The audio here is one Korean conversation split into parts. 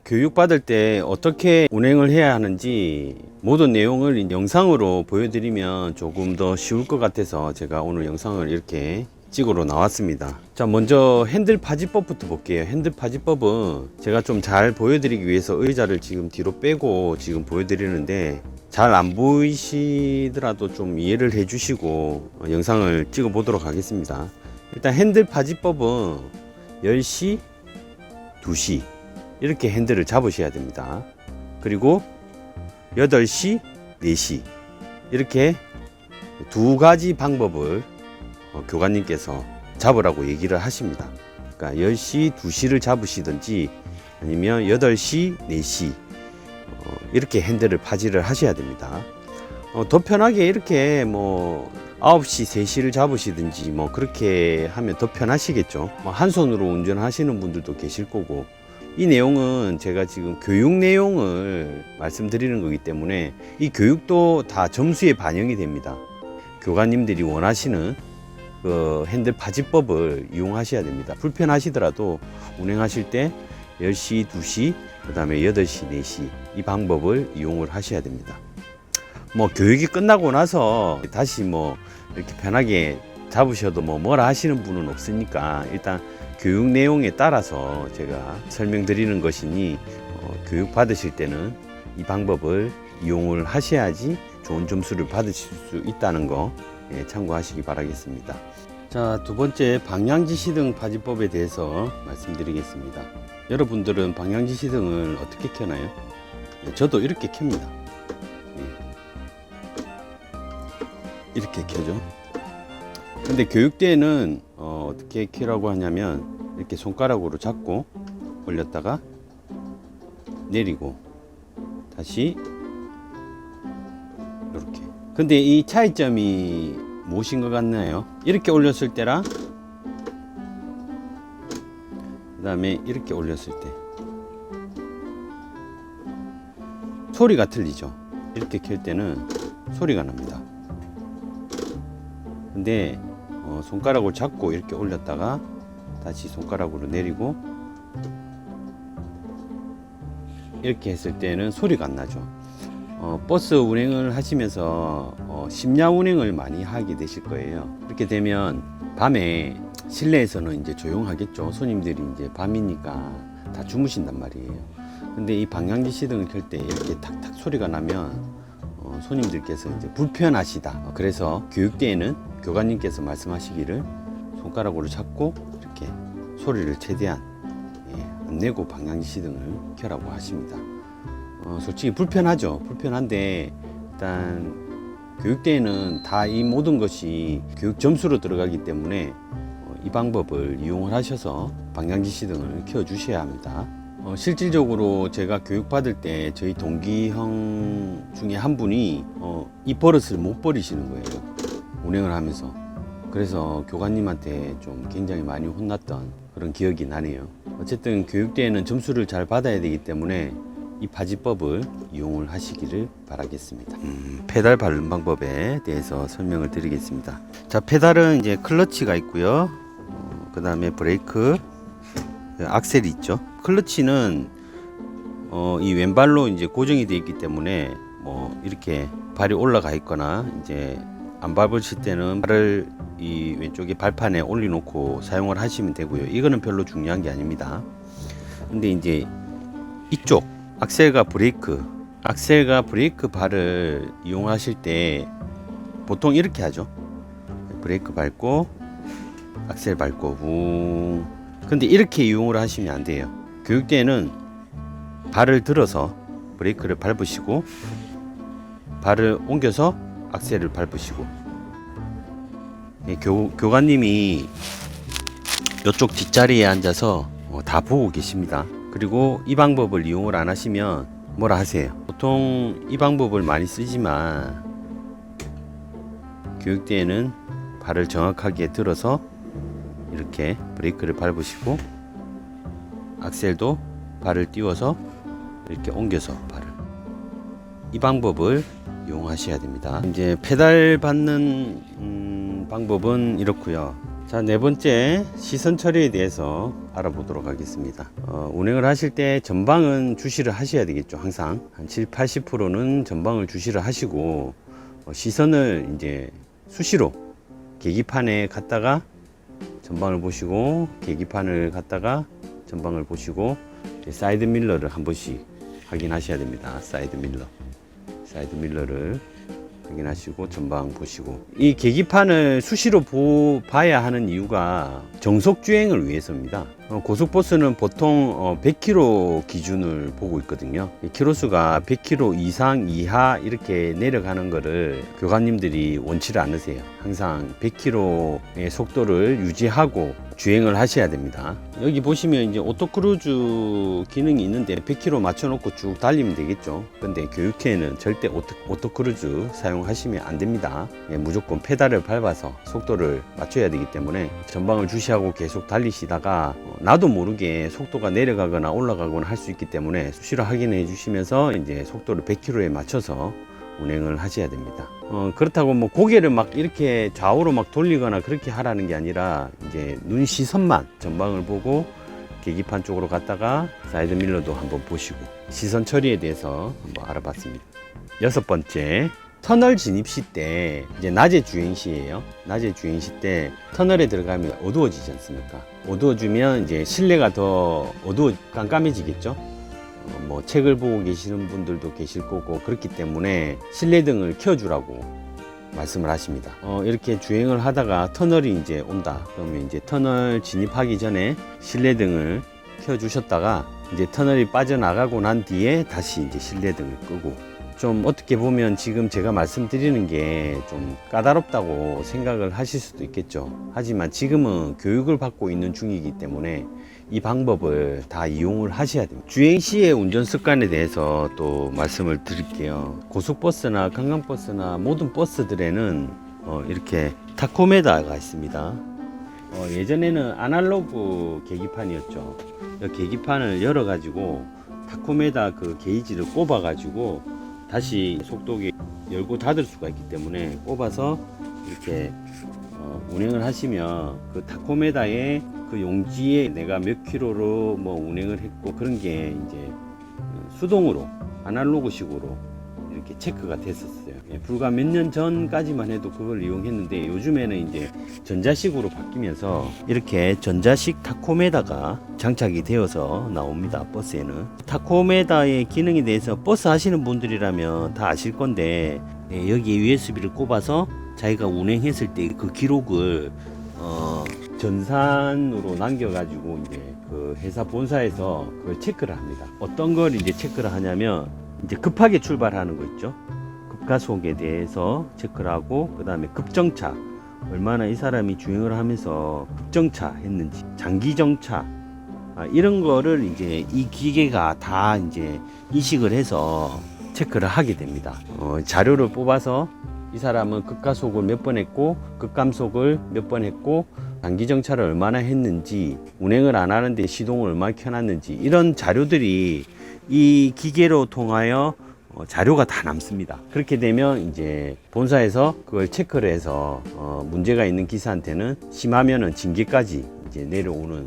교육받을 때 어떻게 운행을 해야 하는지 모든 내용을 영상으로 보여드리면 조금 더 쉬울 것 같아서 제가 오늘 영상을 이렇게 찍으러 나왔습니다. 자, 먼저 핸들 파지법부터 볼게요. 핸들 파지법은 제가 좀 잘 보여드리기 위해서 의자를 지금 뒤로 빼고 지금 보여드리는데 잘 안 보이시더라도 좀 이해를 해 주시고 영상을 찍어 보도록 하겠습니다. 일단 핸들 파지법은 10시, 2시 이렇게 핸들을 잡으셔야 됩니다. 그리고 8시, 4시 이렇게 두 가지 방법을 교관님께서 잡으라고 얘기를 하십니다. 그러니까 10시, 2시를 잡으시든지 아니면 8시, 4시 이렇게 핸들을 파지를 하셔야 됩니다. 더 편하게 이렇게 뭐 9시, 3시를 잡으시든지 뭐 그렇게 하면 더 편하시겠죠. 한 손으로 운전하시는 분들도 계실 거고, 이 내용은 제가 지금 교육 내용을 말씀드리는 거기 때문에 이 교육도 다 점수에 반영이 됩니다. 교관님들이 원하시는 그 핸들 파지법을 이용하셔야 됩니다. 불편하시더라도 운행하실 때 10시, 2시, 그 다음에 8시, 4시 이 방법을 이용을 하셔야 됩니다. 뭐 교육이 끝나고 나서 다시 뭐 이렇게 편하게 잡으셔도 뭐라 하시는 분은 없으니까 일단 교육 내용에 따라서 제가 설명드리는 것이니 교육 받으실 때는 이 방법을 이용을 하셔야지 좋은 점수를 받으실 수 있다는 거 참고하시기 바라겠습니다. 자, 두 번째 방향지시등 파지법에 대해서 말씀드리겠습니다. 여러분들은 방향지시등을 어떻게 켜나요? 저도 이렇게 켭니다. 이렇게 켜죠. 근데 교육대에는 어떻게 켜라고 하냐면 이렇게 손가락으로 잡고 올렸다가 내리고 다시 이렇게. 근데 이 차이점이 무엇인 것 같나요? 이렇게 올렸을 때랑 그 다음에 이렇게 올렸을 때 소리가 틀리죠. 이렇게 켤 때는 소리가 납니다. 근데 손가락을 잡고 이렇게 올렸다가 다시 손가락으로 내리고 이렇게 했을 때는 소리가 안 나죠. 버스 운행을 하시면서 심야 운행을 많이 하게 되실 거예요. 그렇게 되면 밤에 실내에서는 이제 조용하겠죠. 손님들이 이제 밤이니까 다 주무신단 말이에요. 근데 이 방향지시등을 켤 때 이렇게 탁탁 소리가 나면 손님들께서 이제 불편하시다. 그래서 교육대에는 교관님께서 말씀하시기를 손가락으로 잡고 이렇게 소리를 최대한 안 내고 방향지시등을 켜라고 하십니다. 솔직히 불편하죠. 불편한데 일단 교육대에는 다 이 모든 것이 교육 점수로 들어가기 때문에 이 방법을 이용을 하셔서 방향지시등을 켜 주셔야 합니다. 실질적으로 제가 교육받을 때 저희 동기 형 중에 한 분이 이 버릇을 못 버리시는 거예요. 운행을 하면서. 그래서 교관님한테 좀 굉장히 많이 혼났던 그런 기억이 나네요. 어쨌든 교육대에는 점수를 잘 받아야 되기 때문에 이 파지법을 이용을 하시기를 바라겠습니다. 페달 밟는 방법에 대해서 설명을 드리겠습니다. 자, 페달은 이제 클러치가 있고요. 그 다음에 브레이크, 악셀이 있죠. 클러치는 이 왼발로 이제 고정이 되어 있기 때문에 뭐 이렇게 발이 올라가 있거나 이제 안 밟으실 때는 발을 이 왼쪽에 발판에 올려놓고 사용을 하시면 되고요. 이거는 별로 중요한 게 아닙니다. 근데 이제 이쪽 악셀과 브레이크 발을 이용하실 때 보통 이렇게 하죠. 브레이크 밟고 악셀 밟고 붕. 근데 이렇게 이용을 하시면 안 돼요. 교육대에는 발을 들어서 브레이크를 밟으시고 발을 옮겨서 악셀을 밟으시고, 교관님이 이쪽 뒷자리에 앉아서 다 보고 계십니다. 그리고 이 방법을 이용을 안 하시면 뭐라 하세요. 보통 이 방법을 많이 쓰지만 교육대에는 발을 정확하게 들어서 이렇게 브레이크를 밟으시고 악셀도 발을 띄워서 이렇게 옮겨서 발을, 이 방법을 이용하셔야 됩니다. 이제 페달 받는 방법은 이렇고요. 자, 네 번째 시선 처리에 대해서 알아보도록 하겠습니다. 운행을 하실 때 전방은 주시를 하셔야 되겠죠. 항상 한 70-80%는 전방을 주시를 하시고 시선을 이제 수시로 계기판에 갔다가 전방을 보시고 계기판을 갔다가 전방을 보시고 사이드 밀러를 한 번씩 확인하셔야 됩니다. 사이드 밀러를 확인하시고 전방 보시고, 이 계기판을 수시로 봐야 하는 이유가 정속 주행을 위해서입니다. 고속버스는 보통 100km 기준을 보고 있거든요. 키로수가 100km 이상 이하 이렇게 내려가는 거를 교관님들이 원치를 않으세요. 항상 100km의 속도를 유지하고 주행을 하셔야 됩니다. 여기 보시면 이제 오토크루즈 기능이 있는데 100km 맞춰놓고 쭉 달리면 되겠죠. 근데 교육회에는 절대 오토크루즈 사용하시면 안 됩니다. 무조건 페달을 밟아서 속도를 맞춰야 되기 때문에 전방을 주시하고 계속 달리시다가 나도 모르게 속도가 내려가거나 올라가거나 할 수 있기 때문에 수시로 확인해 주시면서 이제 속도를 100km에 맞춰서 운행을 하셔야 됩니다. 그렇다고 뭐 고개를 막 이렇게 좌우로 막 돌리거나 그렇게 하라는 게 아니라 이제 눈 시선만 전방을 보고 계기판 쪽으로 갔다가 사이드 밀러도 한번 보시고 시선 처리에 대해서 한번 알아봤습니다. 여섯 번째, 터널 진입 시 때 이제 낮에 주행 시에요. 낮에 주행 시 때 터널에 들어가면 어두워지지 않습니까? 어두워지면 이제 실내가 더 깜깜해지겠죠. 뭐 책을 보고 계시는 분들도 계실 거고 그렇기 때문에 실내등을 켜주라고 말씀을 하십니다. 이렇게 주행을 하다가 터널이 이제 온다. 그러면 이제 터널 진입하기 전에 실내등을 켜주셨다가 이제 터널이 빠져나가고 난 뒤에 다시 이제 실내등을 끄고, 좀 어떻게 보면 지금 제가 말씀드리는 게 좀 까다롭다고 생각을 하실 수도 있겠죠. 하지만 지금은 교육을 받고 있는 중이기 때문에 이 방법을 다 이용을 하셔야 됩니다. 주행 시의 운전 습관에 대해서 또 말씀을 드릴게요. 고속버스나 관광버스나 모든 버스들에는 이렇게 타코메다가 있습니다. 예전에는 아날로그 계기판이었죠. 이 계기판을 열어 가지고 타코메다 그 게이지를 꼽아 가지고 다시 속도계 열고 닫을 수가 있기 때문에 꼽아서 이렇게 운행을 하시면 그 타코메다의 그 용지에 내가 몇 킬로로 뭐 운행을 했고 그런 게 이제 수동으로 아날로그식으로 이렇게 체크가 됐었어요. 불과 몇 년 전까지만 해도 그걸 이용했는데 요즘에는 이제 전자식으로 바뀌면서 이렇게 전자식 타코메다가 장착이 되어서 나옵니다. 버스에는 타코메다의 기능에 대해서 버스 하시는 분들이라면 다 아실 건데, 여기에 USB를 꼽아서 자기가 운행했을 때 그 기록을 전산으로 남겨가지고 이제 그 회사 본사에서 그걸 체크를 합니다. 어떤 걸 이제 체크를 하냐면 이제 급하게 출발하는 거 있죠. 급가속에 대해서 체크를 하고, 그 다음에 급정차, 얼마나 이 사람이 주행을 하면서 급정차 했는지, 장기정차, 이런 거를 이제 이 기계가 다 이제 인식을 해서 체크를 하게 됩니다. 자료를 뽑아서 이 사람은 급가속을 몇 번 했고 급감속을 몇 번 했고 장기정차를 얼마나 했는지, 운행을 안 하는데 시동을 얼마나 켜놨는지, 이런 자료들이 이 기계로 통하여 자료가 다 남습니다. 그렇게 되면 이제 본사에서 그걸 체크를 해서 문제가 있는 기사한테는 심하면은 징계까지 이제 내려오는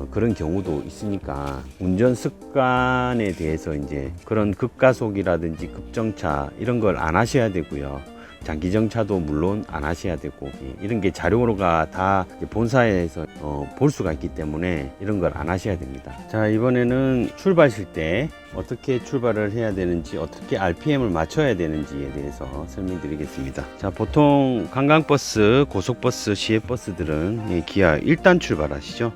그런 경우도 있으니까, 운전 습관에 대해서 이제 그런 급가속이라든지 급정차 이런 걸 안 하셔야 되고요. 장기정차도 물론 안 하셔야 되고, 이런 게 자료가 다 본사에서 볼 수가 있기 때문에 이런 걸 안 하셔야 됩니다. 자, 이번에는 출발하실 때 어떻게 출발을 해야 되는지, 어떻게 RPM을 맞춰야 되는지에 대해서 설명드리겠습니다. 자, 보통 관광버스, 고속버스, 시외버스들은 기아 1단 출발하시죠.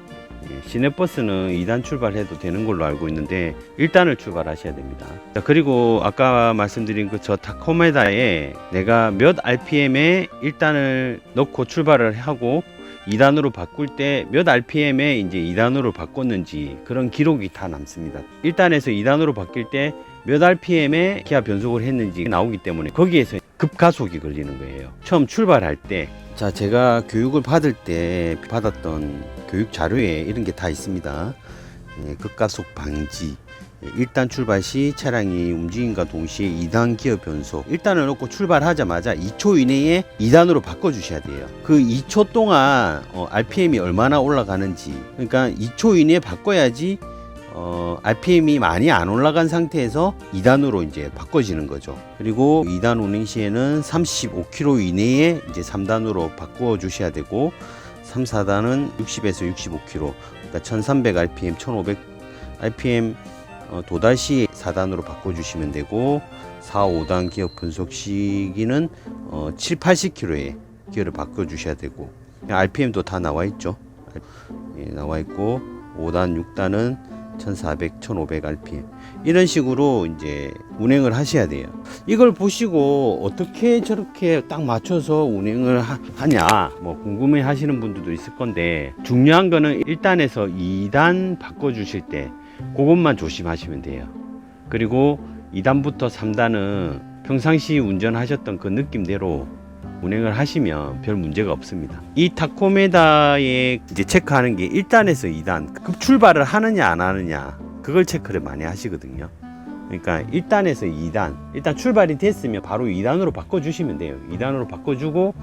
시내버스는 2단 출발해도 되는 걸로 알고 있는데 1단을 출발하셔야 됩니다. 자, 그리고 아까 말씀드린 그 저 타코메다에 내가 몇 RPM에 1단을 넣고 출발을 하고 2단으로 바꿀 때 몇 RPM에 이제 2단으로 바꿨는지 그런 기록이 다 남습니다. 1단에서 2단으로 바뀔 때 몇 RPM에 기아 변속을 했는지 나오기 때문에 거기에서 급가속이 걸리는 거예요. 처음 출발할 때. 자, 제가 교육을 받을 때 받았던 교육 자료에 이런 게 다 있습니다. 급가속 방지, 1단 출발 시 차량이 움직임과 동시에 2단 기어 변속 1단을 놓고 출발하자마자 2초 이내에 2단으로 바꿔주셔야 돼요. 그 2초 동안 RPM이 얼마나 올라가는지, 그러니까 2초 이내에 바꿔야지 RPM이 많이 안 올라간 상태에서 2단으로 이제 바꿔지는 거죠. 그리고 2단 운행 시에는 35km 이내에 이제 3단으로 바꿔 주셔야 되고, 3, 4단은 60에서 65km, 그러니까 1300 RPM, 1500 RPM 도달 시 4단으로 바꿔 주시면 되고, 4, 5단 기어 변속 시기는 7, 80km에 기어를 바꿔 주셔야 되고, RPM도 다 나와 있죠. 나와 있고, 5단, 6단은 1400, 1500 RPM 이런 식으로 이제 운행을 하셔야 돼요. 이걸 보시고 어떻게 저렇게 딱 맞춰서 운행을 하냐 뭐 궁금해 하시는 분들도 있을 건데, 중요한 거는 1단에서 2단 바꿔 주실 때 그것만 조심하시면 돼요. 그리고 2단부터 3단은 평상시 운전하셨던 그 느낌대로 운행을 하시면 별 문제가 없습니다. 이 타코메다에 이제 체크하는 게 1단에서 2단 급 출발을 하느냐 안 하느냐, 그걸 체크를 많이 하시거든요. 그러니까 1단에서 2단, 일단 출발이 됐으면 바로 2단으로 바꿔주시면 돼요. 2단으로 바꿔주고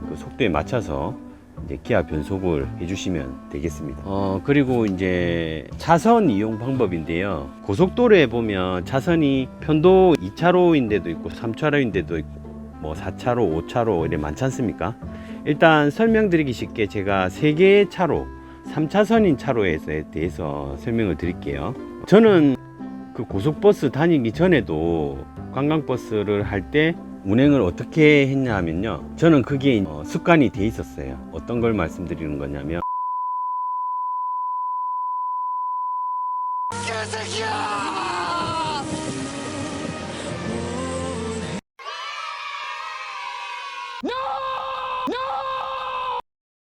그 속도에 맞춰서 이제 기아 변속을 해주시면 되겠습니다. 그리고 이제 차선 이용 방법인데요. 고속도로에 보면 차선이 편도 2차로인데도 있고 3차로인데도 있고 뭐 4차로, 5차로 이렇게 많지 않습니까? 일단 설명드리기 쉽게 제가 3개의 차로, 3차선인 차로에 대해서 설명을 드릴게요. 저는 그 고속버스 다니기 전에도 관광버스를 할 때 운행을 어떻게 했냐 하면요, 저는 그게 습관이 돼 있었어요. 어떤 걸 말씀드리는 거냐면, 개새끼야!